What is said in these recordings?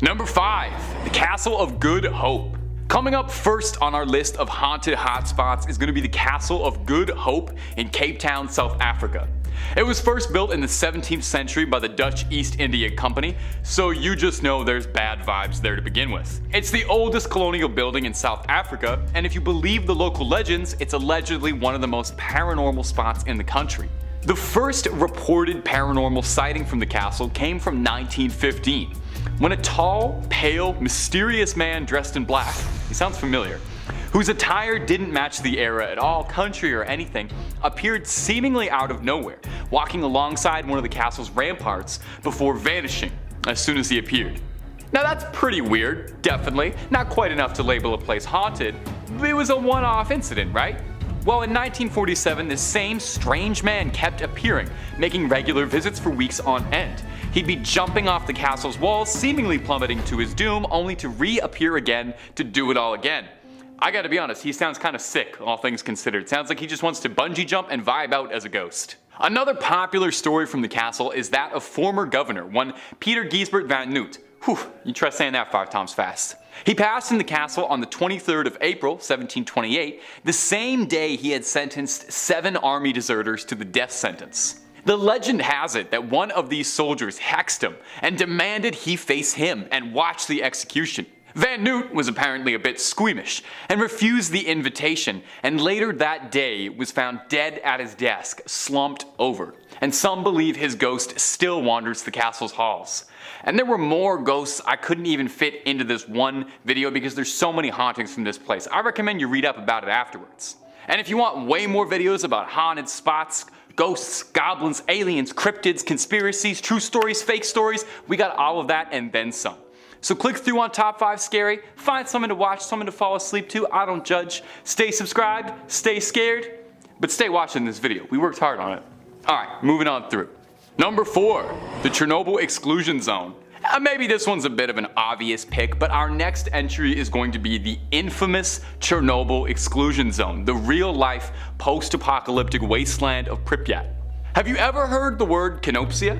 Number 5. The Castle of Good Hope. Coming up first on our list of haunted hotspots is going to be the Castle of Good Hope in Cape Town, South Africa. It was first built in the 17th century by the Dutch East India Company, so you just know there's bad vibes there to begin with. It's the oldest colonial building in South Africa, and if you believe the local legends, it's allegedly one of the most paranormal spots in the country. The first reported paranormal sighting from the castle came from 1915, when a tall, pale, mysterious man dressed in black, he sounds familiar, whose attire didn't match the era at all, country or anything, appeared seemingly out of nowhere, walking alongside one of the castle's ramparts before vanishing as soon as he appeared. Now that's pretty weird, definitely, not quite enough to label a place haunted, but it was a one-off incident, right? Well, in 1947, this same strange man kept appearing, making regular visits for weeks on end. He'd be jumping off the castle's walls, seemingly plummeting to his doom, only to reappear again to do it all again. I gotta be honest, he sounds kinda sick, all things considered. Sounds like he just wants to bungee jump and vibe out as a ghost. Another popular story from the castle is that of former governor, one Peter Giesbert van Noot. Whew, you try saying that 5 times fast. He passed in the castle on the 23rd of April, 1728, the same day he had sentenced 7 army deserters to the death sentence. The legend has it that one of these soldiers hexed him and demanded he face him and watch the execution. Van Noot was apparently a bit squeamish and refused the invitation, and later that day was found dead at his desk, slumped over. And some believe his ghost still wanders the castle's halls. And there were more ghosts I couldn't even fit into this one video because there's so many hauntings from this place. I recommend you read up about it afterwards. And if you want way more videos about haunted spots, ghosts, goblins, aliens, cryptids, conspiracies, true stories, fake stories, we got all of that and then some. So click through on Top 5 Scary, find something to watch, something to fall asleep to, I don't judge. Stay subscribed, stay scared, but stay watching this video. We worked hard on it. Alright, moving on through. Number 4. The Chernobyl Exclusion Zone. Maybe this one's a bit of an obvious pick, but our next entry is going to be the infamous Chernobyl Exclusion Zone, the real-life post-apocalyptic wasteland of Pripyat. Have you ever heard the word canopsia?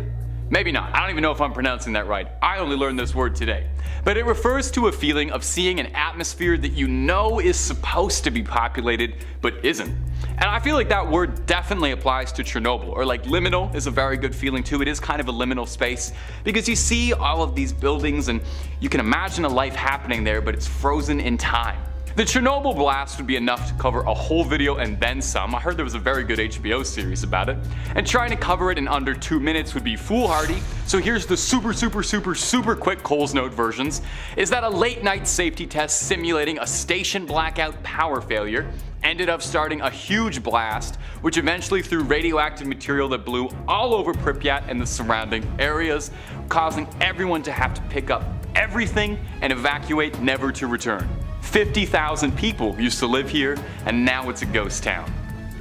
Maybe not. I don't even know if I'm pronouncing that right. I only learned this word today. But it refers to a feeling of seeing an atmosphere that you know is supposed to be populated, but isn't. And I feel like that word definitely applies to Chernobyl, or like liminal is a very good feeling too. It is kind of a liminal space, because you see all of these buildings and you can imagine a life happening there, but it's frozen in time. The Chernobyl blast would be enough to cover a whole video and then some. I heard there was a very good HBO series about it. And trying to cover it in under 2 minutes would be foolhardy, so here's the super quick Cole's Note versions, is that a late night safety test simulating a station blackout power failure ended up starting a huge blast, which eventually threw radioactive material that blew all over Pripyat and the surrounding areas, causing everyone to have to pick up everything and evacuate, never to return. 50,000 people used to live here, and now it's a ghost town.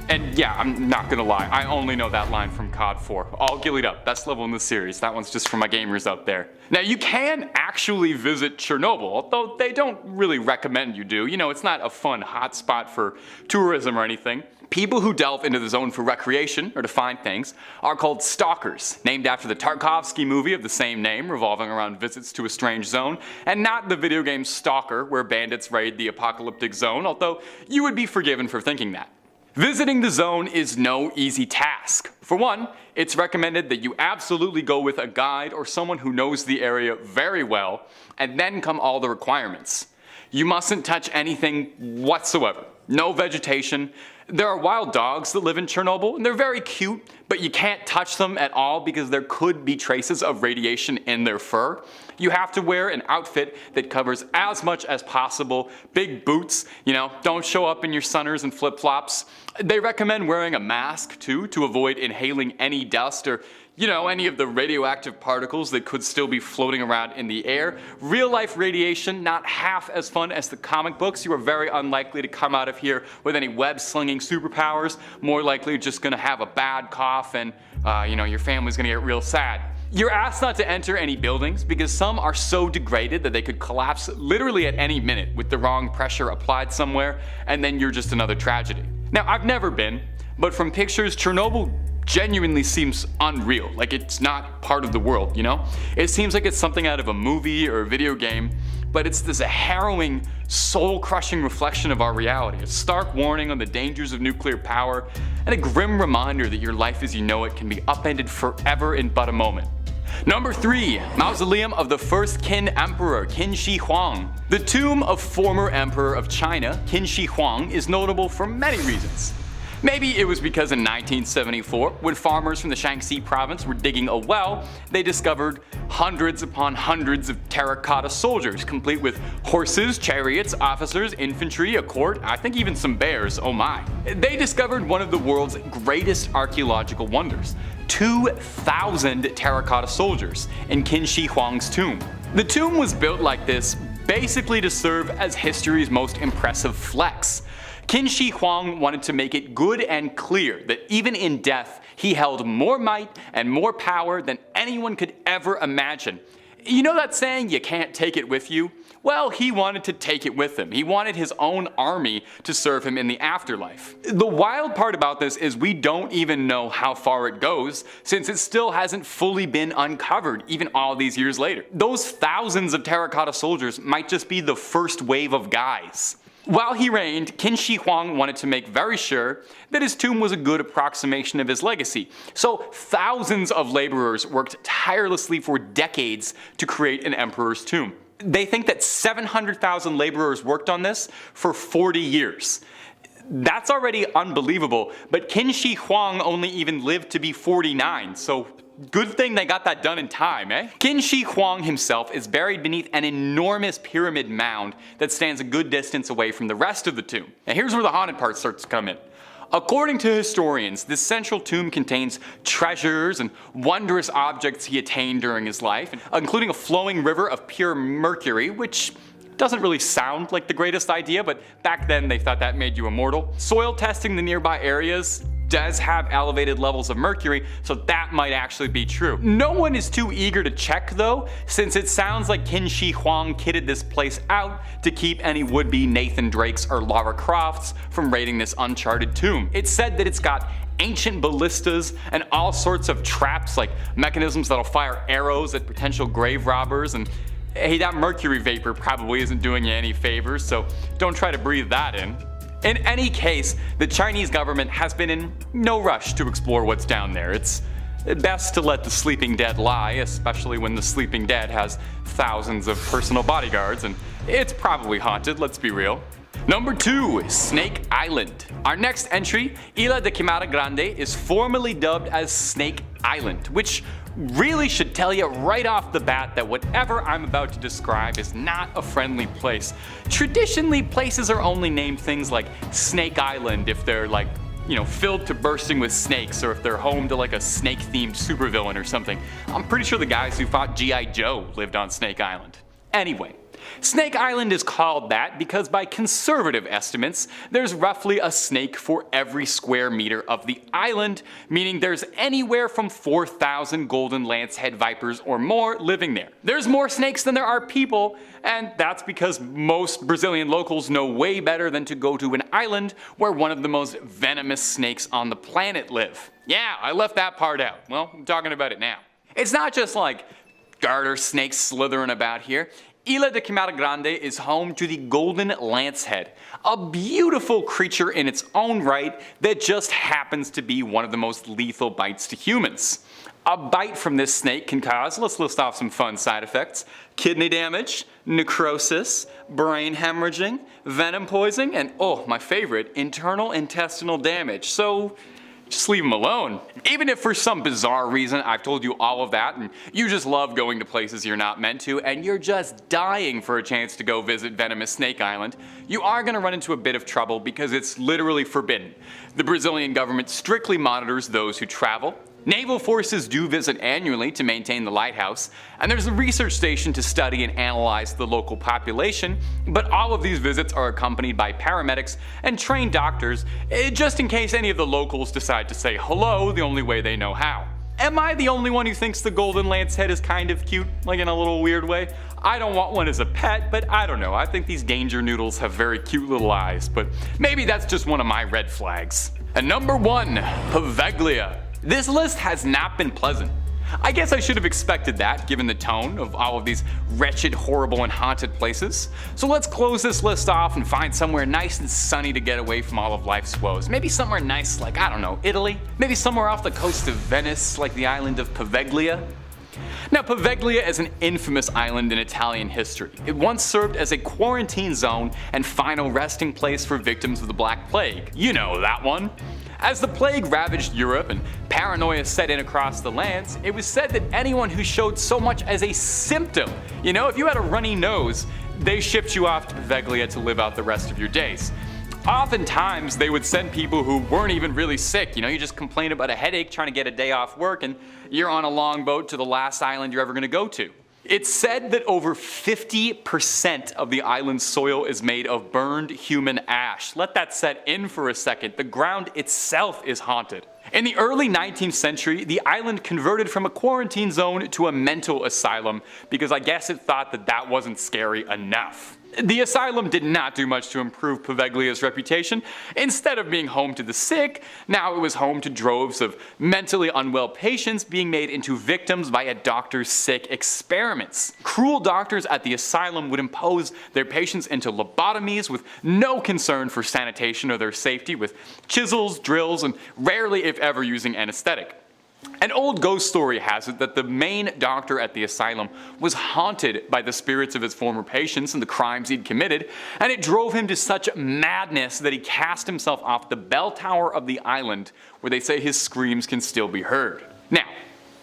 And yeah, I'm not gonna lie, I only know that line from COD 4. All gillied up, best level in the series. That one's just for my gamers out there. Now you can actually visit Chernobyl, although they don't really recommend you do. You know, it's not a fun hotspot for tourism or anything. People who delve into the zone for recreation, or to find things, are called stalkers, named after the Tarkovsky movie of the same name, revolving around visits to a strange zone, and not the video game Stalker, where bandits raid the apocalyptic zone, although you would be forgiven for thinking that. Visiting the zone is no easy task. For one, it's recommended that you absolutely go with a guide or someone who knows the area very well, and then come all the requirements. You mustn't touch anything whatsoever. No vegetation. There are wild dogs that live in Chernobyl, and they're very cute, but you can't touch them at all because there could be traces of radiation in their fur. You have to wear an outfit that covers as much as possible. Big boots, you know, don't show up in your sunners and flip-flops. They recommend wearing a mask too to avoid inhaling any dust or, you know, any of the radioactive particles that could still be floating around in the air. Real life radiation, not half as fun as the comic books. You are very unlikely to come out of here with any web-slinging superpowers. More likely just gonna have a bad cough and, you know, your family's gonna get real sad. You're asked not to enter any buildings because some are so degraded that they could collapse literally at any minute with the wrong pressure applied somewhere, and then you're just another tragedy. Now, I've never been, but from pictures, Chernobyl genuinely seems unreal, like it's not part of the world, you know? It seems like it's something out of a movie or a video game, but it's this harrowing, soul-crushing reflection of our reality, a stark warning on the dangers of nuclear power, and a grim reminder that your life as you know it can be upended forever in but a moment. Number 3. Mausoleum of the first Qin Emperor, Qin Shi Huang. The tomb of former Emperor of China, Qin Shi Huang, is notable for many reasons. Maybe it was because in 1974, when farmers from the Shaanxi province were digging a well, they discovered hundreds upon hundreds of terracotta soldiers, complete with horses, chariots, officers, infantry, a court, I think even some bears, oh my. They discovered one of the world's greatest archaeological wonders, 2,000 terracotta soldiers in Qin Shi Huang's tomb. The tomb was built like this basically to serve as history's most impressive flex. Qin Shi Huang wanted to make it good and clear that even in death, he held more might and more power than anyone could ever imagine. You know that saying, you can't take it with you? Well, he wanted to take it with him. He wanted his own army to serve him in the afterlife. The wild part about this is we don't even know how far it goes, since it still hasn't fully been uncovered even all these years later. Those thousands of terracotta soldiers might just be the first wave of guys. While he reigned, Qin Shi Huang wanted to make very sure that his tomb was a good approximation of his legacy, so thousands of laborers worked tirelessly for decades to create an emperor's tomb. They think that 700,000 laborers worked on this for 40 years. That's already unbelievable, but Qin Shi Huang only even lived to be 49, so good thing they got that done in time, eh? Qin Shi Huang himself is buried beneath an enormous pyramid mound that stands a good distance away from the rest of the tomb. Now here's where the haunted part starts to come in. According to historians, this central tomb contains treasures and wondrous objects he attained during his life, including a flowing river of pure mercury, which doesn't really sound like the greatest idea, but back then they thought that made you immortal. Soil testing the nearby areas does have elevated levels of mercury, so that might actually be true. No one is too eager to check though, since it sounds like Qin Shi Huang kitted this place out to keep any would-be Nathan Drakes or Lara Crofts from raiding this uncharted tomb. It's said that it's got ancient ballistas and all sorts of traps, like mechanisms that'll fire arrows at potential grave robbers, and hey, that mercury vapor probably isn't doing you any favors, so don't try to breathe that in. In any case, the Chinese government has been in no rush to explore what's down there. It's best to let the sleeping dead lie, especially when the sleeping dead has thousands of personal bodyguards, and it's probably haunted, let's be real. Number 2. Snake Island. Our next entry, Isla de Quimada Grande, is formally dubbed as Snake Island, which really should tell you right off the bat that whatever I'm about to describe is not a friendly place. Traditionally, places are only named things like Snake Island if they're like, you know, filled to bursting with snakes, or if they're home to like a snake-themed supervillain or something. I'm pretty sure the guys who fought G.I. Joe lived on Snake Island. Anyway, Snake Island is called that because by conservative estimates, there's roughly a snake for every square meter of the island, meaning there's anywhere from 4,000 golden lancehead vipers or more living there. There's more snakes than there are people, and that's because most Brazilian locals know way better than to go to an island where one of the most venomous snakes on the planet live. Yeah, I left that part out. Well, I'm talking about it now. It's not just like garter snakes slithering about here. Isla de Quimada Grande is home to the golden lancehead, a beautiful creature in its own right that just happens to be one of the most lethal bites to humans. A bite from this snake can cause, let's list off some fun side effects, kidney damage, necrosis, brain hemorrhaging, venom poisoning, and oh, my favorite, internal intestinal damage. So just leave them alone. Even if for some bizarre reason I've told you all of that and you just love going to places you're not meant to and you're just dying for a chance to go visit venomous Snake Island, you are going to run into a bit of trouble because it's literally forbidden. The Brazilian government strictly monitors those who travel. Naval forces do visit annually to maintain the lighthouse, and there's a research station to study and analyze the local population, but all of these visits are accompanied by paramedics and trained doctors, just in case any of the locals decide to say hello the only way they know how. Am I the only one who thinks the golden lancehead is kind of cute, like in a little weird way? I don't want one as a pet, but I don't know, I think these danger noodles have very cute little eyes, but maybe that's just one of my red flags. And number 1, Paveglia. This list has not been pleasant. I guess I should have expected that, given the tone of all of these wretched, horrible, and haunted places. So let's close this list off and find somewhere nice and sunny to get away from all of life's woes. Maybe somewhere nice like, I don't know, Italy? Maybe somewhere off the coast of Venice, like the island of Paveglia? Now, Paveglia is an infamous island in Italian history. It once served as a quarantine zone and final resting place for victims of the Black Plague. You know that one. As the plague ravaged Europe and paranoia set in across the lands, it was said that anyone who showed so much as a symptom, if you had a runny nose, they shipped you off to Paveglia to live out the rest of your days. Oftentimes, they would send people who weren't even really sick. You just complain about a headache trying to get a day off work and you're on a longboat to the last island you're ever going to go to. It's said that over 50% of the island's soil is made of burned human ash. Let that set in for a second. The ground itself is haunted. In the early 19th century, the island converted from a quarantine zone to a mental asylum because I guess it thought that that wasn't scary enough. The asylum did not do much to improve Paveglia's reputation. Instead of being home to the sick, now it was home to droves of mentally unwell patients being made into victims by a doctor's sick experiments. Cruel doctors at the asylum would impose their patients into lobotomies with no concern for sanitation or their safety, with chisels, drills, and rarely if ever using anesthetic. An old ghost story has it that the main doctor at the asylum was haunted by the spirits of his former patients and the crimes he'd committed, and it drove him to such madness that he cast himself off the bell tower of the island, where they say his screams can still be heard. Now,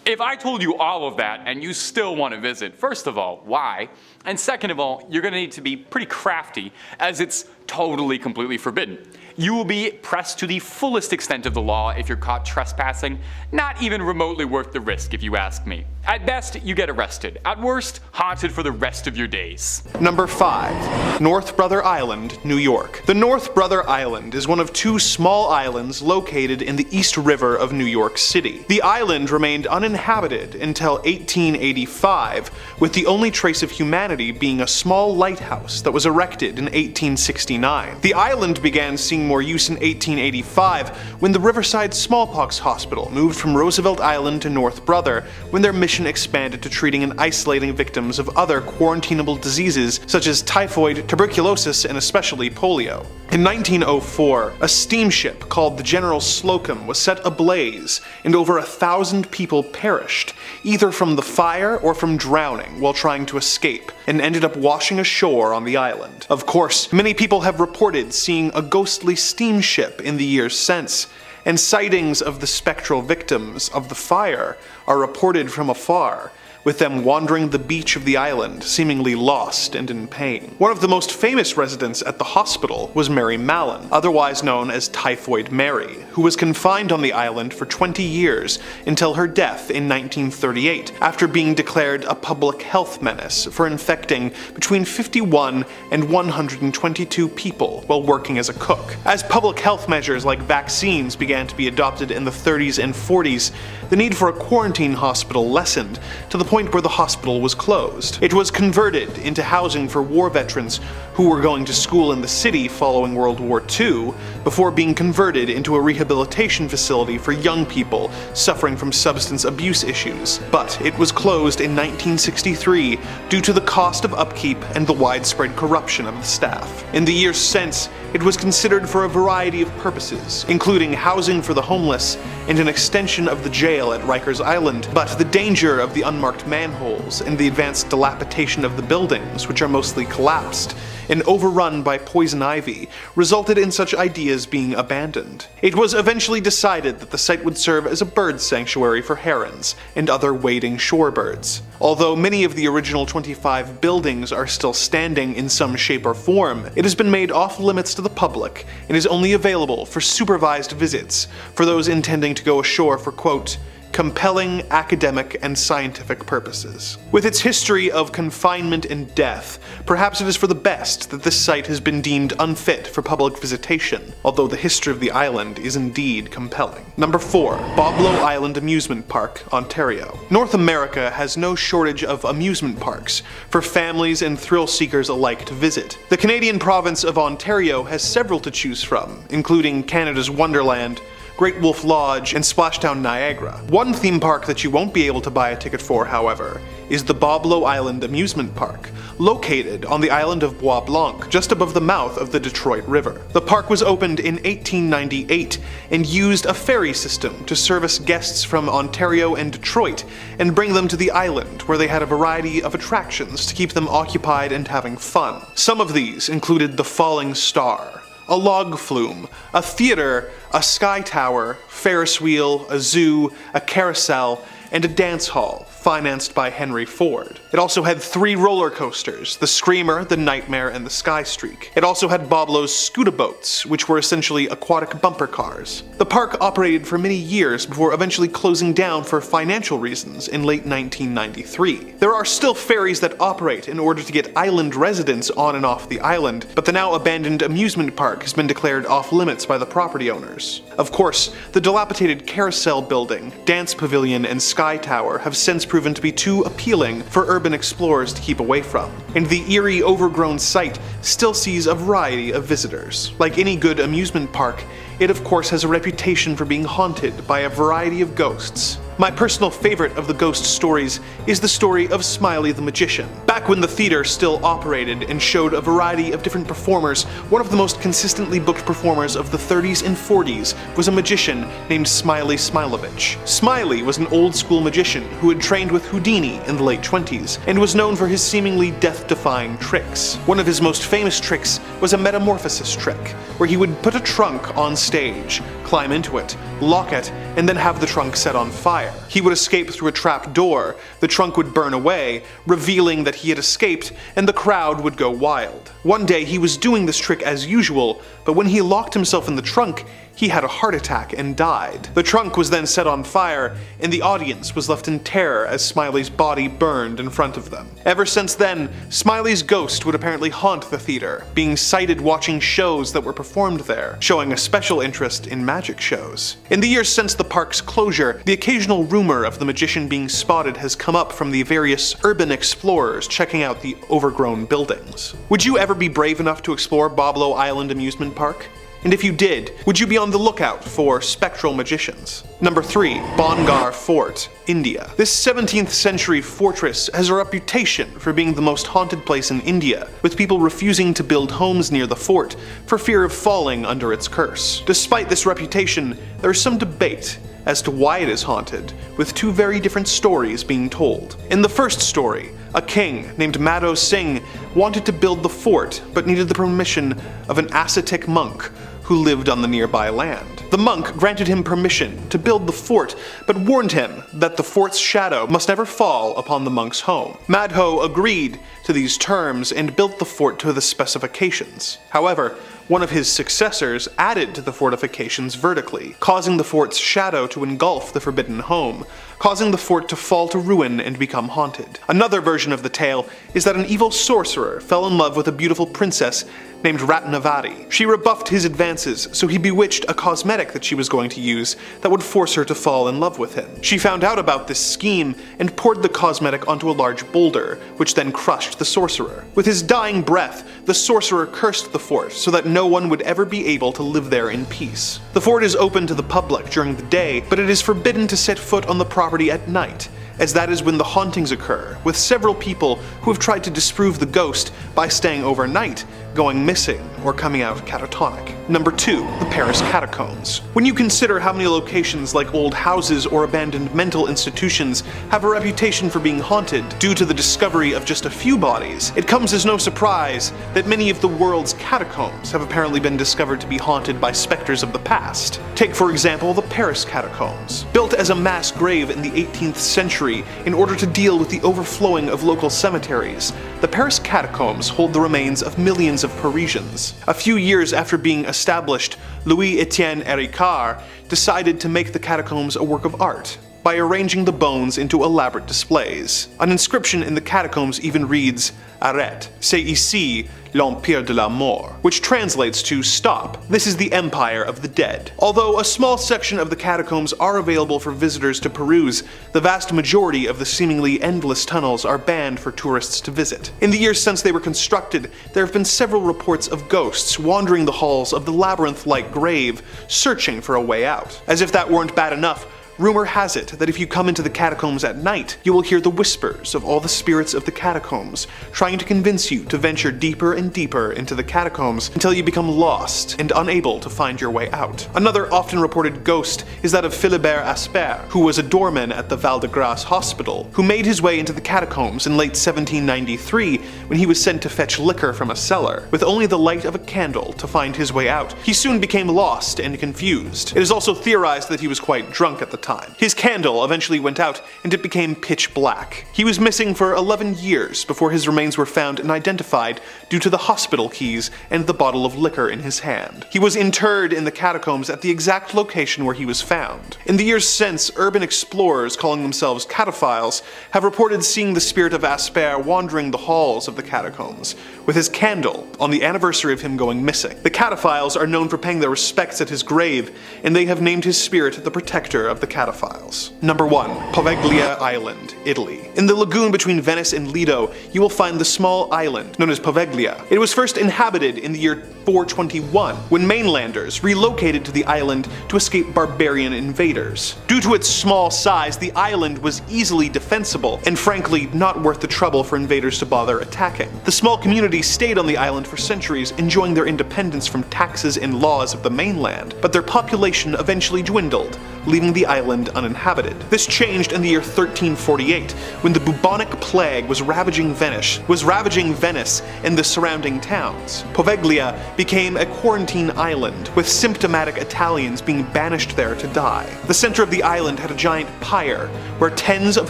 if I told you all of that and you still want to visit, first of all, why? And second of all, you're going to need to be pretty crafty, as it's totally completely forbidden. You will be pressed to the fullest extent of the law if you're caught trespassing, not even remotely worth the risk if you ask me. At best, you get arrested. At worst, haunted for the rest of your days. Number 5. North Brother Island, New York. The North Brother Island is one of two small islands located in the East River of New York City. The island remained uninhabited until 1885, with the only trace of humanity being a small lighthouse that was erected in 1869. The island began seeing more use in 1885 when the Riverside Smallpox Hospital moved from Roosevelt Island to North Brother, when their mission expanded to treating and isolating victims of other quarantinable diseases such as typhoid, tuberculosis, and especially polio. In 1904, a steamship called the General Slocum was set ablaze, and over 1,000 people perished, either from the fire or from drowning while trying to escape, and ended up washing ashore on the island. Of course, many people have reported seeing a ghostly steamship in the years since, and sightings of the spectral victims of the fire are reported from afar, with them wandering the beach of the island, seemingly lost and in pain. One of the most famous residents at the hospital was Mary Mallon, otherwise known as Typhoid Mary, who was confined on the island for 20 years until her death in 1938, after being declared a public health menace for infecting between 51 and 122 people while working as a cook. As public health measures like vaccines began to be adopted in the 30s and 40s, the need for a quarantine hospital lessened to the point where the hospital was closed. It was converted into housing for war veterans who were going to school in the city following World War II, before being converted into a rehabilitation facility for young people suffering from substance abuse issues. But it was closed in 1963 due to the cost of upkeep and the widespread corruption of the staff. In the years since, it was considered for a variety of purposes, including housing for the homeless and an extension of the jail at Rikers Island, but the danger of the unmarked manholes and the advanced dilapidation of the buildings, which are mostly collapsed and overrun by poison ivy, resulted in such ideas being abandoned. It was eventually decided that the site would serve as a bird sanctuary for herons and other wading shorebirds. Although many of the original 25 buildings are still standing in some shape or form, it has been made off limits to the public and is only available for supervised visits for those intending to go ashore for, quote, compelling academic and scientific purposes. With its history of confinement and death, perhaps it is for the best that this site has been deemed unfit for public visitation, although the history of the island is indeed compelling. Number 4. Boblo Island Amusement Park, Ontario. North America has no shortage of amusement parks for families and thrill seekers alike to visit. The Canadian province of Ontario has several to choose from, including Canada's Wonderland, Great Wolf Lodge, and Splashdown Niagara. One theme park that you won't be able to buy a ticket for, however, is the Boblo Island Amusement Park, located on the island of Bois Blanc, just above the mouth of the Detroit River. The park was opened in 1898 and used a ferry system to service guests from Ontario and Detroit and bring them to the island, where they had a variety of attractions to keep them occupied and having fun. Some of these included the Falling Star, a log flume, a theater, a sky tower, Ferris wheel, a zoo, a carousel, and a dance hall, financed by Henry Ford. It also had 3 roller coasters, the Screamer, the Nightmare, and the Sky Streak. It also had Boblo's Scooter boats, which were essentially aquatic bumper cars. The park operated for many years before eventually closing down for financial reasons in late 1993. There are still ferries that operate in order to get island residents on and off the island, but the now abandoned amusement park has been declared off limits by the property owners. Of course, the dilapidated carousel building, dance pavilion, and sky tower have since proven to be too appealing for urban explorers to keep away from, and the eerie, overgrown site still sees a variety of visitors. Like any good amusement park, it of course has a reputation for being haunted by a variety of ghosts. My personal favorite of the ghost stories is the story of Smiley the Magician. Back when the theater still operated and showed a variety of different performers, one of the most consistently booked performers of the 30s and 40s was a magician named Smiley Smilovich. Smiley was an old-school magician who had trained with Houdini in the late 20s and was known for his seemingly death-defying tricks. One of his most famous tricks was a metamorphosis trick, where he would put a trunk on stage, climb into it, lock it, and then have the trunk set on fire. He would escape through a trap door, the trunk would burn away, revealing that he had escaped, and the crowd would go wild. One day he was doing this trick as usual, but when he locked himself in the trunk, he had a heart attack and died. The trunk was then set on fire, and the audience was left in terror as Smiley's body burned in front of them. Ever since then, Smiley's ghost would apparently haunt the theater, being sighted watching shows that were performed there, showing a special interest in magic shows. In the years since the park's closure, the occasional rumor of the magician being spotted has come up from the various urban explorers checking out the overgrown buildings. Would you ever be brave enough to explore Boblo Island Amusement Park? And if you did, would you be on the lookout for spectral magicians? Number 3. Bongar Fort, India. This 17th century fortress has a reputation for being the most haunted place in India, with people refusing to build homes near the fort for fear of falling under its curse. Despite this reputation, there is some debate as to why it is haunted, with 2 very different stories being told. In the first story, a king named Madho Singh wanted to build the fort, but needed the permission of an ascetic monk who lived on the nearby land. The monk granted him permission to build the fort, but warned him that the fort's shadow must never fall upon the monk's home. Madho agreed to these terms and built the fort to the specifications. However, one of his successors added to the fortifications vertically, causing the fort's shadow to engulf the forbidden home, causing the fort to fall to ruin and become haunted. Another version of the tale is that an evil sorcerer fell in love with a beautiful princess named Ratnavati. She rebuffed his advances, so he bewitched a cosmetic that she was going to use that would force her to fall in love with him. She found out about this scheme and poured the cosmetic onto a large boulder, which then crushed the sorcerer. With his dying breath, the sorcerer cursed the fort so that no one would ever be able to live there in peace. The fort is open to the public during the day, but it is forbidden to set foot on the property at night, as that is when the hauntings occur, with several people who have tried to disprove the ghost by staying overnight, going missing, or coming out catatonic. Number 2. The Paris Catacombs. When you consider how many locations like old houses or abandoned mental institutions have a reputation for being haunted due to the discovery of just a few bodies, it comes as no surprise that many of the world's catacombs have apparently been discovered to be haunted by specters of the past. Take for example the Paris Catacombs. Built as a mass grave in the 18th century in order to deal with the overflowing of local cemeteries, the Paris Catacombs hold the remains of millions of Parisians. A few years after being established, Louis-Étienne Héricard decided to make the catacombs a work of art. by arranging the bones into elaborate displays. An inscription in the catacombs even reads, "Arrête, c'est ici l'Empire de la Mort," which translates to "stop, this is the Empire of the Dead." Although a small section of the catacombs are available for visitors to peruse, the vast majority of the seemingly endless tunnels are banned for tourists to visit. In the years since they were constructed, there have been several reports of ghosts wandering the halls of the labyrinth-like grave, searching for a way out. As if that weren't bad enough, rumor has it that if you come into the catacombs at night, you will hear the whispers of all the spirits of the catacombs, trying to convince you to venture deeper and deeper into the catacombs until you become lost and unable to find your way out. Another often reported ghost is that of Philibert Asper, who was a doorman at the Val de Grace Hospital, who made his way into the catacombs in late 1793 when he was sent to fetch liquor from a cellar, with only the light of a candle to find his way out. He soon became lost and confused. It is also theorized that he was quite drunk at the time. His candle eventually went out and it became pitch black. He was missing for 11 years before his remains were found and identified due to the hospital keys and the bottle of liquor in his hand. He was interred in the catacombs at the exact location where he was found. In the years since, urban explorers calling themselves cataphiles have reported seeing the spirit of Asper wandering the halls of the catacombs, with his candle on the anniversary of him going missing. The cataphiles are known for paying their respects at his grave, and they have named his spirit the protector of the cataphiles. Number 1. Poveglia Island, Italy. In the lagoon between Venice and Lido, you will find the small island known as Poveglia. It was first inhabited in the year 421, when mainlanders relocated to the island to escape barbarian invaders. Due to its small size, the island was easily defensible, and frankly not worth the trouble for invaders to bother attacking. The small community stayed on the island for centuries, enjoying their independence from taxes and laws of the mainland, but their population eventually dwindled, leaving the island uninhabited. This changed in the year 1348, when the bubonic plague was ravaging Venice and the surrounding towns. Poveglia became a quarantine island, with symptomatic Italians being banished there to die. The center of the island had a giant pyre, where tens of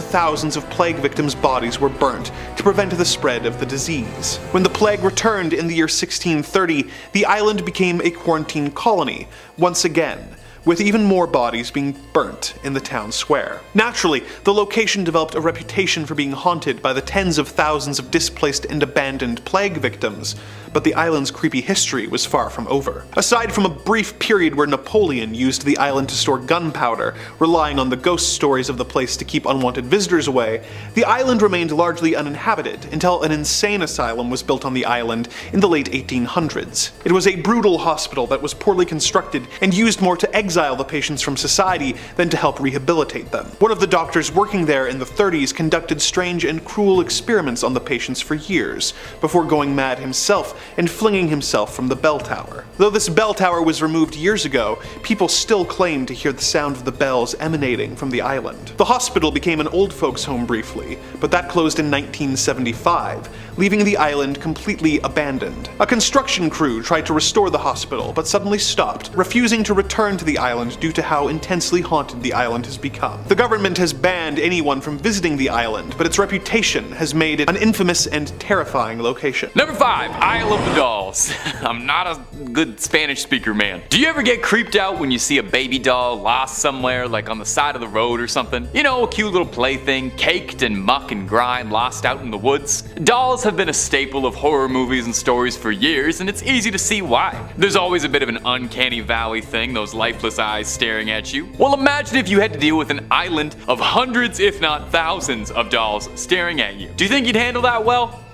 thousands of plague victims' bodies were burnt to prevent the spread of the disease. When the plague returned in the year 1630, the island became a quarantine colony, once again, with even more bodies being burnt in the town square. Naturally, the location developed a reputation for being haunted by the tens of thousands of displaced and abandoned plague victims, but the island's creepy history was far from over. Aside from a brief period where Napoleon used the island to store gunpowder, relying on the ghost stories of the place to keep unwanted visitors away, the island remained largely uninhabited until an insane asylum was built on the island in the late 1800s. It was a brutal hospital that was poorly constructed and used more to exile the patients from society than to help rehabilitate them. One of the doctors working there in the 30s conducted strange and cruel experiments on the patients for years, before going mad himself and flinging himself from the bell tower. Though this bell tower was removed years ago, people still claim to hear the sound of the bells emanating from the island. The hospital became an old folks' home briefly, but that closed in 1975, leaving the island completely abandoned. A construction crew tried to restore the hospital, but suddenly stopped, refusing to return to the island due to how intensely haunted the island has become. The government has banned anyone from visiting the island, but its reputation has made it an infamous and terrifying location. Number 5. Isle of the Dolls. I'm not a good Spanish speaker, man. Do you ever get creeped out when you see a baby doll lost somewhere, like on the side of the road or something? You know, a cute little plaything, caked in muck and grime, lost out in the woods? Dolls have been a staple of horror movies and stories for years, and it's easy to see why. There's always a bit of an uncanny valley thing, those lifeless eyes staring at you. Well, imagine if you had to deal with an island of hundreds, if not thousands, of dolls staring at you. Do you think you'd handle that well?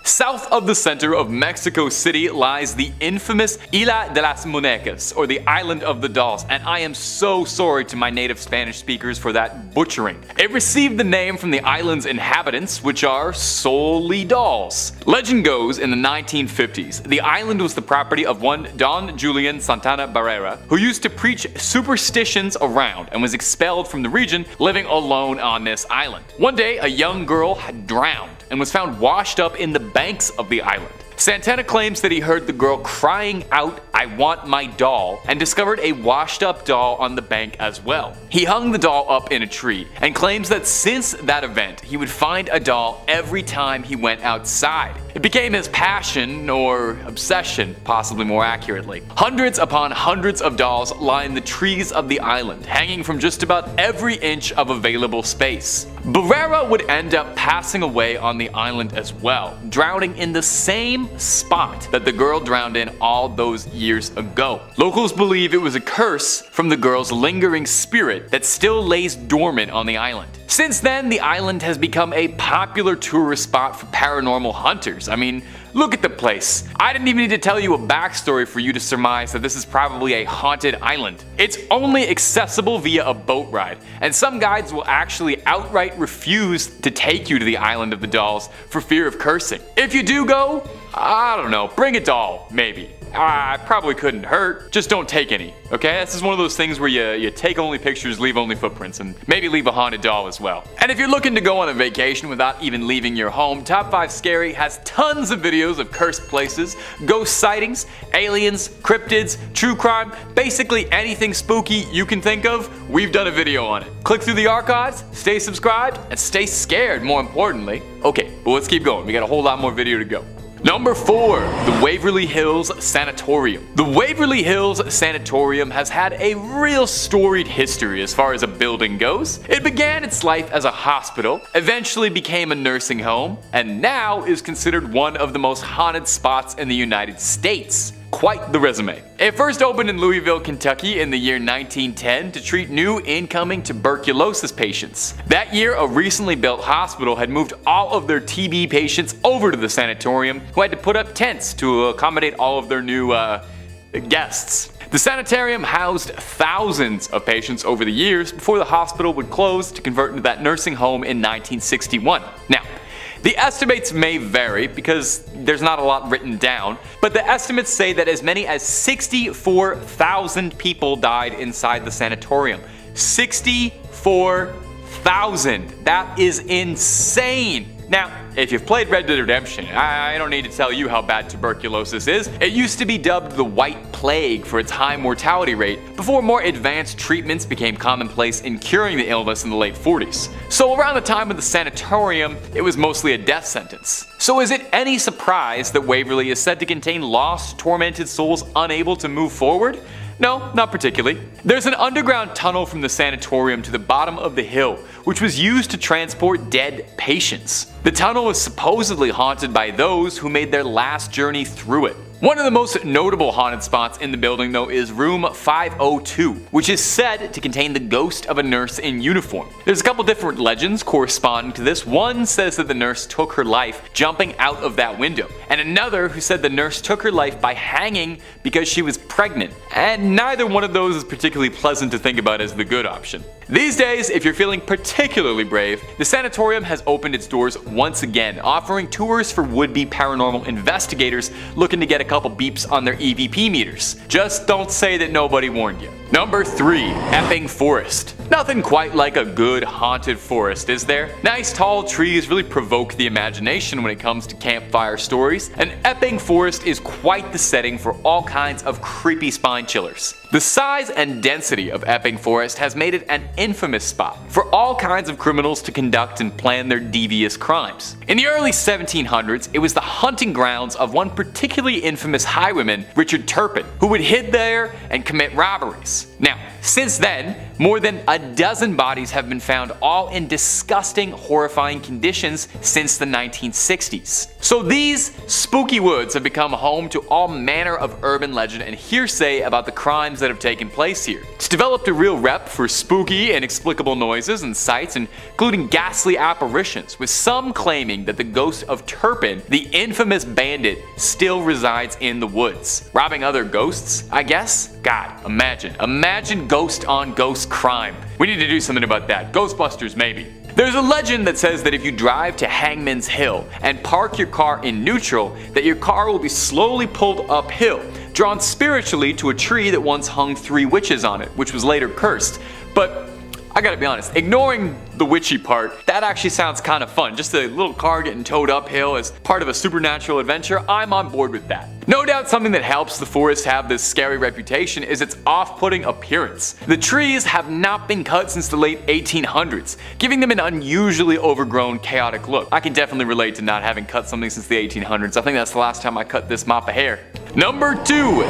South of the center of Mexico City lies the infamous Isla de las Muñecas, or the Island of the Dolls, and I am so sorry to my native Spanish speakers for that butchering. It received the name from the island's inhabitants, which are solely dolls. Legend goes, in the 1950s, the island was the property of one Don Julian Santana Barrera, who used to preach superstitions around and was expelled from the region, living alone on this island. One day, a young girl had drowned and was found washed up in the banks of the island. Santana claims that he heard the girl crying out, "I want my doll," and discovered a washed up doll on the bank as well. He hung the doll up in a tree and claims that since that event he would find a doll every time he went outside. It became his passion, or obsession, possibly more accurately. Hundreds upon hundreds of dolls line the trees of the island, hanging from just about every inch of available space. Barrera would end up passing away on the island as well, drowning in the same spot that the girl drowned in all those years ago. Locals believe it was a curse from the girl's lingering spirit that still lays dormant on the island. Since then, the island has become a popular tourist spot for paranormal hunters. I mean, look at the place. I didn't even need to tell you a backstory for you to surmise that this is probably a haunted island. It's only accessible via a boat ride, and some guides will actually outright refuse to take you to the island of the dolls for fear of cursing. If you do go, I don't know, bring a doll, maybe. Probably couldn't hurt. Just don't take any, okay? This is one of those things where you take only pictures, leave only footprints, and maybe leave a haunted doll as well. And if you're looking to go on a vacation without even leaving your home, Top 5 Scary has tons of videos of cursed places, ghost sightings, aliens, cryptids, true crime, basically anything spooky you can think of, we've done a video on it. Click through the archives, stay subscribed, and stay scared, more importantly. Okay, but let's keep going. We got a whole lot more video to go. Number 4. The Waverly Hills Sanatorium. The Waverly Hills Sanatorium has had a real storied history as far as a building goes. It began its life as a hospital, eventually became a nursing home, and now is considered one of the most haunted spots in the United States. Quite the resume. It first opened in Louisville, Kentucky in the year 1910 to treat new incoming tuberculosis patients. That year, a recently built hospital had moved all of their TB patients over to the sanatorium, who had to put up tents to accommodate all of their new guests. The sanitarium housed thousands of patients over the years before the hospital would close to convert into that nursing home in 1961. Now, the estimates may vary because there's not a lot written down, but the estimates say that as many as 64,000 people died inside the sanatorium. 64,000! That is insane! Now, if you've played Red Dead Redemption, I don't need to tell you how bad tuberculosis is. It used to be dubbed the White Plague for its high mortality rate, before more advanced treatments became commonplace in curing the illness in the late 40s. So around the time of the sanatorium, it was mostly a death sentence. So is it any surprise that Waverly is said to contain lost, tormented souls unable to move forward? No, not particularly. There's an underground tunnel from the sanatorium to the bottom of the hill, which was used to transport dead patients. The tunnel is supposedly haunted by those who made their last journey through it. One of the most notable haunted spots in the building though is room 502, which is said to contain the ghost of a nurse in uniform. There's a couple different legends corresponding to this. One says that the nurse took her life jumping out of that window, and another who said the nurse took her life by hanging because she was pregnant. And neither one of those is particularly pleasant to think about as the good option. These days, if you're feeling particularly brave, the sanatorium has opened its doors once again, offering tours for would-be paranormal investigators looking to get a couple beeps on their EVP meters. Just don't say that nobody warned you. Number 3. Epping Forest. Nothing quite like a good haunted forest, is there? Nice tall trees really provoke the imagination when it comes to campfire stories, and Epping Forest is quite the setting for all kinds of creepy spine chillers. The size and density of Epping Forest has made it an infamous spot for all kinds of criminals to conduct and plan their devious crimes. In the early 1700s, it was the hunting grounds of one particularly infamous highwayman, Richard Turpin, who would hid there and commit robberies. Now, since then, more than a dozen bodies have been found, all in disgusting, horrifying conditions since the 1960s. So these spooky woods have become home to all manner of urban legend and hearsay about the crimes that have taken place here. It's developed a real rep for spooky, inexplicable noises and sights, including ghastly apparitions, with some claiming that the ghost of Turpin, the infamous bandit, still resides in the woods. Robbing other ghosts, I guess? God, imagine ghost on ghost crime. We need to do something about that. Ghostbusters, maybe. There's a legend that says that if you drive to Hangman's Hill and park your car in neutral, that your car will be slowly pulled uphill, drawn spiritually to a tree that once hung 3 witches on it, which was later cursed. But I gotta be honest, ignoring the witchy part, that actually sounds kind of fun. Just a little car getting towed uphill as part of a supernatural adventure, I'm on board with that. No doubt something that helps the forest have this scary reputation is its off-putting appearance. The trees have not been cut since the late 1800s, giving them an unusually overgrown, chaotic look. I can definitely relate to not having cut something since the 1800s. I think that's the last time I cut this mop of hair. Number 2,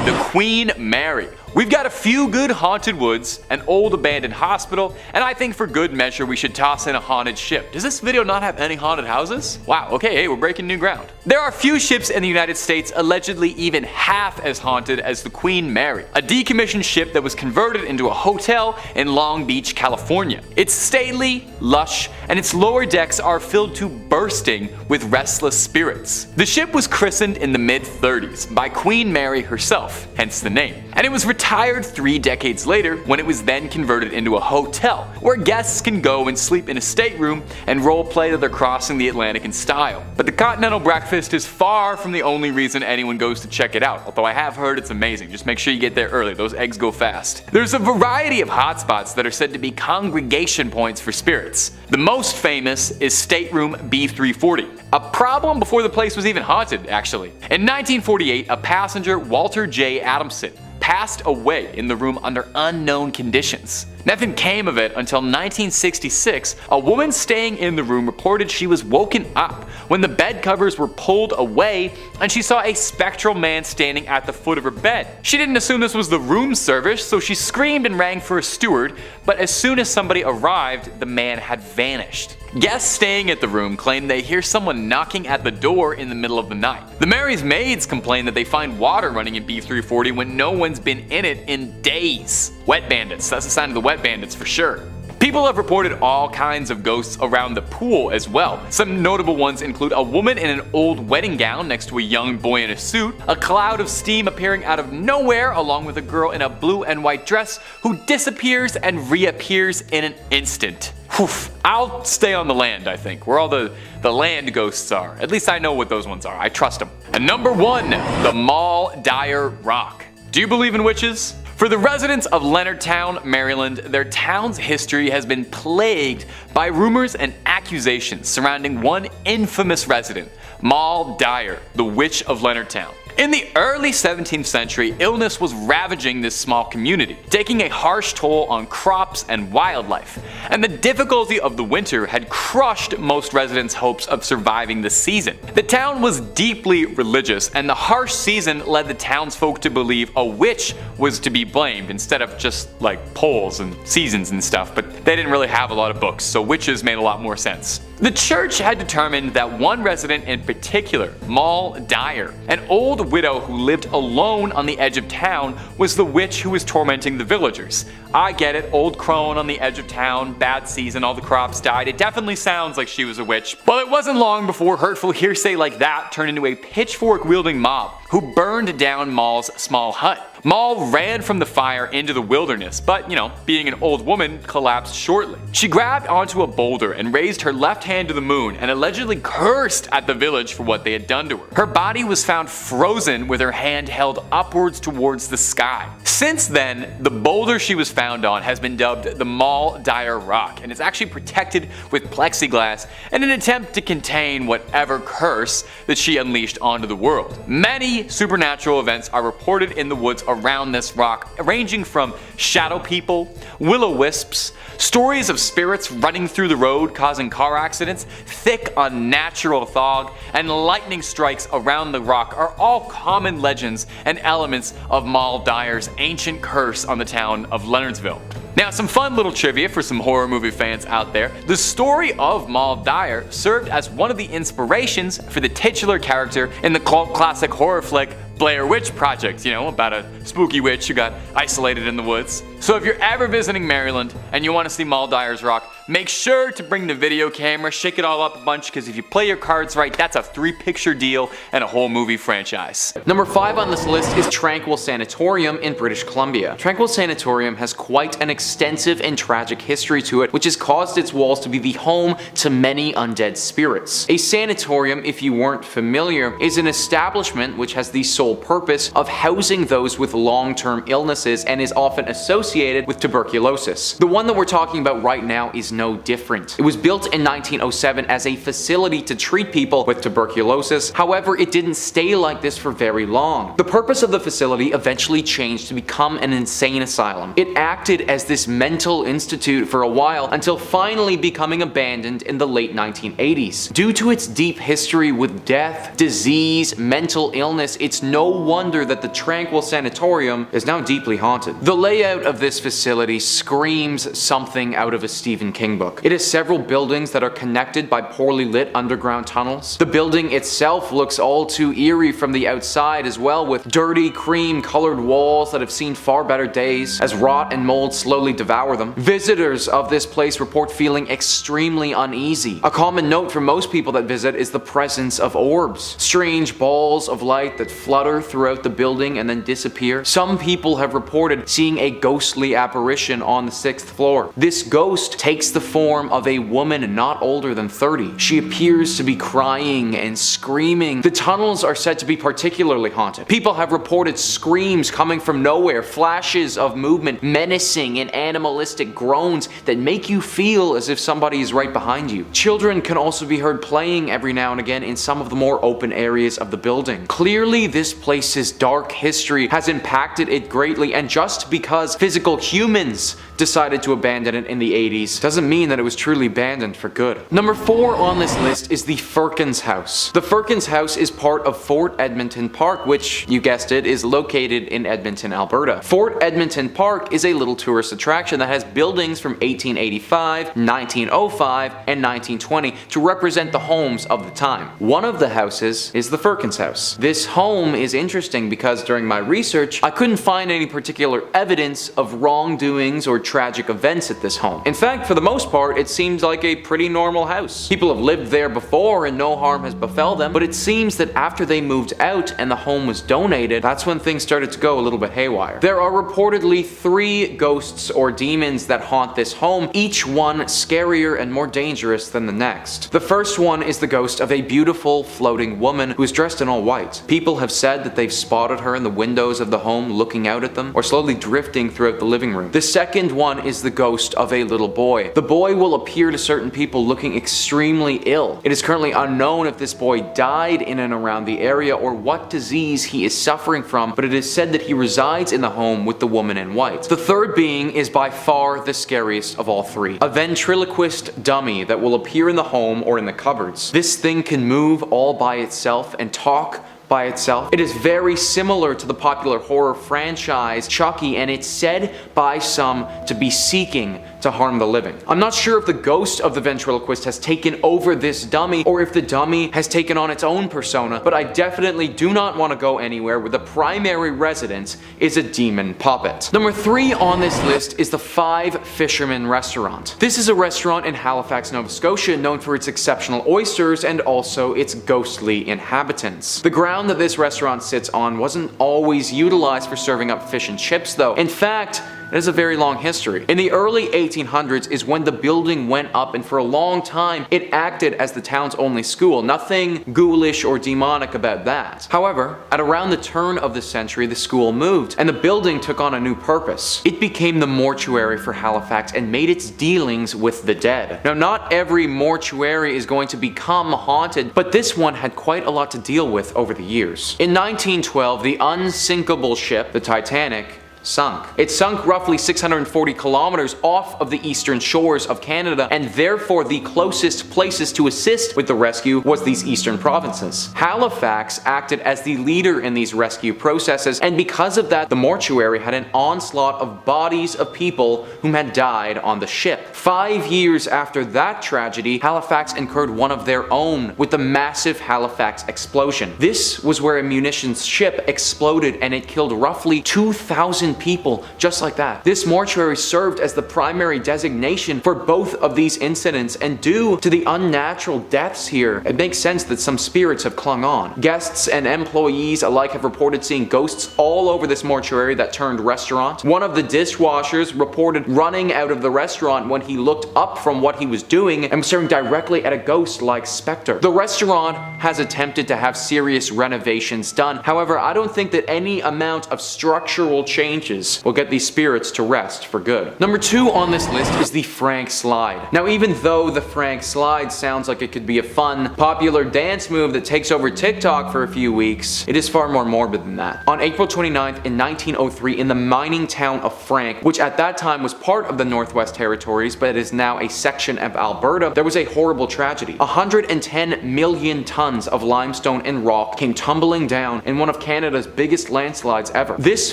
the Queen Mary. We've got a few good haunted woods, an old abandoned hospital, and I think for good measure we should toss in a haunted ship. Does this video not have any haunted houses? Wow, okay, hey, we're breaking new ground. There are few ships in the United States allegedly even half as haunted as the Queen Mary, a decommissioned ship that was converted into a hotel in Long Beach, California. It's stately, lush, and its lower decks are filled to bursting with restless spirits. The ship was christened in the mid-30s by Queen Mary herself, hence the name, and it was retired 3 decades later when it was then converted into a hotel where guests can go and sleep in a stateroom and roleplay that they're crossing the Atlantic in style. But the continental breakfast is far from the only reason anyone goes to check it out, although I have heard it's amazing. Just make sure you get there early, those eggs go fast. There's a variety of hotspots that are said to be congregation points for spirits. The most famous is Stateroom B340, a problem before the place was even haunted, actually. In 1948, a passenger, Walter J. Adamson, passed away in the room under unknown conditions. Nothing came of it until 1966. A woman staying in the room reported she was woken up when the bed covers were pulled away and she saw a spectral man standing at the foot of her bed. She didn't assume this was the room service, so she screamed and rang for a steward, but as soon as somebody arrived, the man had vanished. Guests staying at the room claim they hear someone knocking at the door in the middle of the night. The Mary's maids complain that they find water running in B340 when no one's been in it in days. Wet bandits, that's a sign of the wet bandits for sure. People have reported all kinds of ghosts around the pool as well. Some notable ones include a woman in an old wedding gown next to a young boy in a suit, a cloud of steam appearing out of nowhere along with a girl in a blue and white dress who disappears and reappears in an instant. Whew. I'll stay on the land, I think, where all the land ghosts are. At least I know what those ones are. I trust them. And number 1, the Maul Dyer Rock. Do you believe in witches? For the residents of Leonardtown, Maryland, their town's history has been plagued by rumors and accusations surrounding one infamous resident, Maul Dyer, the Witch of Leonardtown. In the early 17th century, illness was ravaging this small community, taking a harsh toll on crops and wildlife, and the difficulty of the winter had crushed most residents' hopes of surviving the season. The town was deeply religious, and the harsh season led the townsfolk to believe a witch was to be blamed instead of just like polls and seasons and stuff, but they didn't really have a lot of books, so witches made a lot more sense. The church had determined that one resident in particular, Maul Dyer, an old widow who lived alone on the edge of town, was the witch who was tormenting the villagers. I get it, old crone on the edge of town, bad season, all the crops died. It definitely sounds like she was a witch. But it wasn't long before hurtful hearsay like that turned into a pitchfork-wielding mob who burned down Maul's small hut. Maul ran from the fire into the wilderness, but, being an old woman, collapsed shortly. She grabbed onto a boulder and raised her left hand to the moon and allegedly cursed at the village for what they had done to her. Her body was found frozen with her hand held upwards towards the sky. Since then, the boulder she was found on has been dubbed the Maul Dyer Rock, and it's actually protected with plexiglass in an attempt to contain whatever curse that she unleashed onto the world. Many supernatural events are reported in the woods around this rock, ranging from shadow people, will-o-wisps, stories of spirits running through the road causing car accidents, thick unnatural fog, and lightning strikes around the rock are all common legends and elements of Maul Dyer's ancient curse on the town of Leonardsville. Now, some fun little trivia for some horror movie fans out there. The story of Maul Dyer served as one of the inspirations for the titular character in the cult classic horror flick Blair Witch Project, about a spooky witch who got isolated in the woods. So if you're ever visiting Maryland and you want to see Maul Dyer's Rock, make sure to bring the video camera, shake it all up a bunch, because if you play your cards right, that's a 3-picture deal and a whole movie franchise. Number 5 on this list is Tranquil Sanatorium in British Columbia. Tranquil Sanatorium has quite an extensive and tragic history to it, which has caused its walls to be the home to many undead spirits. A sanatorium, if you weren't familiar, is an establishment which has the sole purpose of housing those with long-term illnesses and is often associated with tuberculosis. The one that we're talking about right now is no different. It was built in 1907 as a facility to treat people with tuberculosis. However, it didn't stay like this for very long. The purpose of the facility eventually changed to become an insane asylum. It acted as this mental institute for a while until finally becoming abandoned in the late 1980s. Due to its deep history with death, disease, mental illness, it's no wonder that the Tranquil Sanatorium is now deeply haunted. The layout of this facility screams something out of a Stephen King book. It has several buildings that are connected by poorly lit underground tunnels. The building itself looks all too eerie from the outside as well, with dirty cream colored walls that have seen far better days as rot and mold slowly devour them. Visitors of this place report feeling extremely uneasy. A common note for most people that visit is the presence of orbs, strange balls of light that flutter throughout the building and then disappear. Some people have reported seeing a ghostly apparition on the 6th floor. This ghost takes the form of a woman not older than 30. She appears to be crying and screaming. The tunnels are said to be particularly haunted. People have reported screams coming from nowhere, flashes of movement, menacing and animalistic groans that make you feel as if somebody is right behind you. Children can also be heard playing every now and again in some of the more open areas of the building. Clearly, this place's dark history has impacted it greatly, and just because physical humans decided to abandon it in the 80s doesn't mean that it was truly abandoned for good. Number 4 on this list is the Firkins House. The Firkins House is part of Fort Edmonton Park, which, you guessed it, is located in Edmonton, Alberta. Fort Edmonton Park is a little tourist attraction that has buildings from 1885, 1905, and 1920 to represent the homes of the time. One of the houses is the Firkins House. This home is interesting because during my research, I couldn't find any particular evidence of wrongdoings or tragic events at this home. In fact, for the most part, it seems like a pretty normal house. People have lived there before and no harm has befell them, but it seems that after they moved out and the home was donated, that's when things started to go a little bit haywire. There are reportedly 3 ghosts or demons that haunt this home, each one scarier and more dangerous than the next. The first one is the ghost of a beautiful floating woman who is dressed in all white. People have said that they've spotted her in the windows of the home looking out at them or slowly drifting throughout the living room. The second one is the ghost of a little boy. The boy will appear to certain people looking extremely ill. It is currently unknown if this boy died in and around the area or what disease he is suffering from, but it is said that he resides in the home with the woman in white. The third being is by far the scariest of all 3. A ventriloquist dummy that will appear in the home or in the cupboards. This thing can move all by itself and talk by itself. It is very similar to the popular horror franchise Chucky, and it's said by some to be seeking to harm the living. I'm not sure if the ghost of the ventriloquist has taken over this dummy or if the dummy has taken on its own persona, but I definitely do not want to go anywhere where the primary residence is a demon puppet. Number 3 on this list is the 5 Fishermen Restaurant. This is a restaurant in Halifax, Nova Scotia, known for its exceptional oysters and also its ghostly inhabitants. The ground that this restaurant sits on wasn't always utilized for serving up fish and chips though. In fact, it has a very long history. In the early 1800s is when the building went up, and for a long time it acted as the town's only school. Nothing ghoulish or demonic about that. However, at around the turn of the century, the school moved and the building took on a new purpose. It became the mortuary for Halifax and made its dealings with the dead. Now, not every mortuary is going to become haunted, but this one had quite a lot to deal with over the years. In 1912, the unsinkable ship, the Titanic, sunk. It sunk roughly 640 kilometers off of the eastern shores of Canada, and therefore the closest places to assist with the rescue was these eastern provinces. Halifax acted as the leader in these rescue processes, and because of that, the mortuary had an onslaught of bodies of people whom had died on the ship. 5 years after that tragedy, Halifax incurred one of their own with the massive Halifax explosion. This was where a munitions ship exploded and it killed roughly 2,000 1,000 people just like that. This mortuary served as the primary designation for both of these incidents, and due to the unnatural deaths here, it makes sense that some spirits have clung on. Guests and employees alike have reported seeing ghosts all over this mortuary that turned restaurant. One of the dishwashers reported running out of the restaurant when he looked up from what he was doing and was staring directly at a ghost-like specter. The restaurant has attempted to have serious renovations done. However, I don't think that any amount of structural changes will get these spirits to rest for good. Number 2 on this list is the Frank Slide. Now, even though the Frank Slide sounds like it could be a fun, popular dance move that takes over TikTok for a few weeks, it is far more morbid than that. On April 29th in 1903, in the mining town of Frank, which at that time was part of the Northwest Territories but it is now a section of Alberta, there was a horrible tragedy. 110 million tons of limestone and rock came tumbling down in one of Canada's biggest landslides ever. This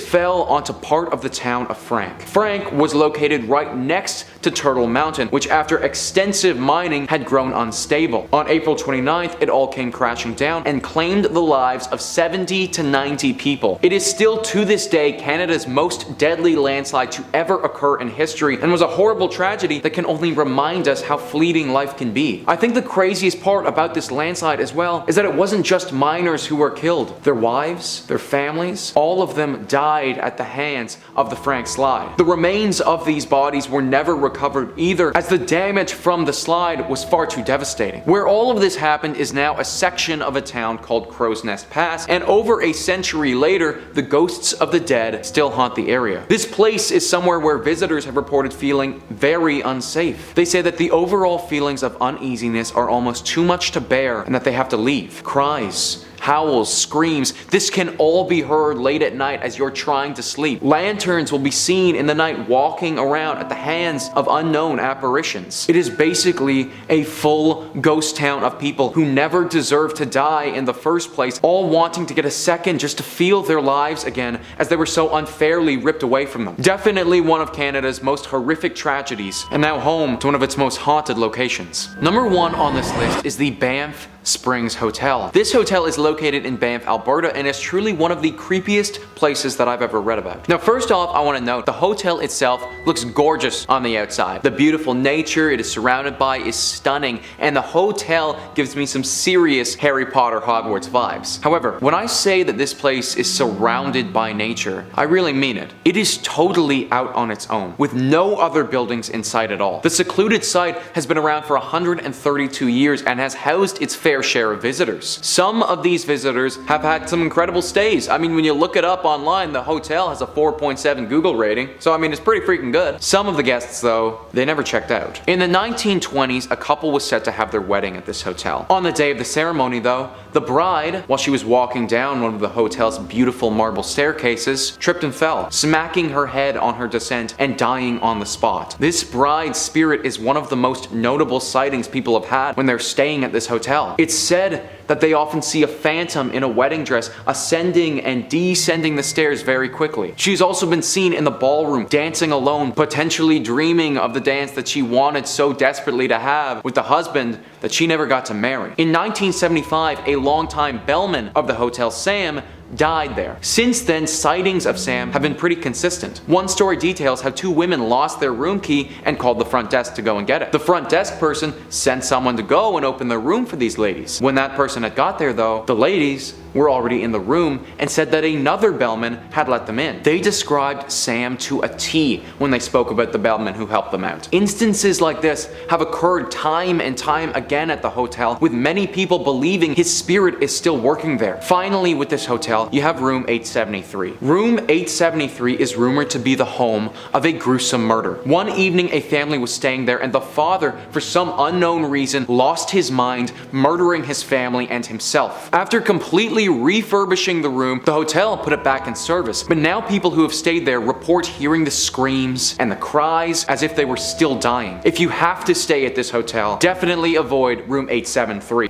fell onto part of the town of Frank. Frank was located right next to Turtle Mountain, which after extensive mining had grown unstable. On April 29th, it all came crashing down and claimed the lives of 70 to 90 people. It is still to this day Canada's most deadly landslide to ever occur in history, and was a horrible tragedy that can only remind us how fleeting life can be. I think the craziest part about this landslide as well is that it wasn't just miners who were killed. Their wives, their families, all of them died at the hands of the Frank Slide. The remains of these bodies were never recovered either, as the damage from the slide was far too devastating. Where all of this happened is now a section of a town called Crow's Nest Pass, and over a century later, the ghosts of the dead still haunt the area. This place is somewhere where visitors have reported feeling very unsafe. They say that the overall feelings of uneasiness are almost too much to bear and that they have to leave. Cries, howls, screams, this can all be heard late at night as you're trying to sleep. Lanterns will be seen in the night walking around at the hands of unknown apparitions. It is basically a full ghost town of people who never deserved to die in the first place, all wanting to get a second just to feel their lives again as they were so unfairly ripped away from them. Definitely one of Canada's most horrific tragedies, and now home to one of its most haunted locations. Number 1 on this list is the Banff Springs Hotel. This hotel is located in Banff, Alberta, and is truly one of the creepiest places that I've ever read about. Now, first off, I want to note the hotel itself looks gorgeous on the outside. The beautiful nature it is surrounded by is stunning, and the hotel gives me some serious Harry Potter Hogwarts vibes. However, when I say that this place is surrounded by nature, I really mean it. It is totally out on its own, with no other buildings in sight at all. The secluded site has been around for 132 years and has housed its fair share of visitors. Some of these visitors have had some incredible stays. I mean, when you look it up online, the hotel has a 4.7 Google rating, so I mean, it's pretty freaking good. Some of the guests, though, they never checked out. In the 1920s, a couple was set to have their wedding at this hotel. On the day of the ceremony, though, the bride, while she was walking down one of the hotel's beautiful marble staircases, tripped and fell, smacking her head on her descent and dying on the spot. This bride's spirit is one of the most notable sightings people have had when they're staying at this hotel. It's said that they often see a phantom in a wedding dress ascending and descending the stairs very quickly. She's also been seen in the ballroom dancing alone, potentially dreaming of the dance that she wanted so desperately to have with the husband that she never got to marry. In 1975, a longtime bellman of the hotel, Sam, died there. Since then, sightings of Sam have been pretty consistent. One story details how 2 women lost their room key and called the front desk to go and get it. The front desk person sent someone to go and open their room for these ladies. When that person had got there, though, the ladies were already in the room and said that another bellman had let them in. They described Sam to a T when they spoke about the bellman who helped them out. Instances like this have occurred time and time again at the hotel, with many people believing his spirit is still working there. Finally, with this hotel, you have room 873. Room 873 is rumored to be the home of a gruesome murder. One evening, a family was staying there, and the father, for some unknown reason, lost his mind, murdering his family and himself. After completely refurbishing the room, the hotel put it back in service, but now people who have stayed there report hearing the screams and the cries as if they were still dying. If you have to stay at this hotel, definitely avoid room 873.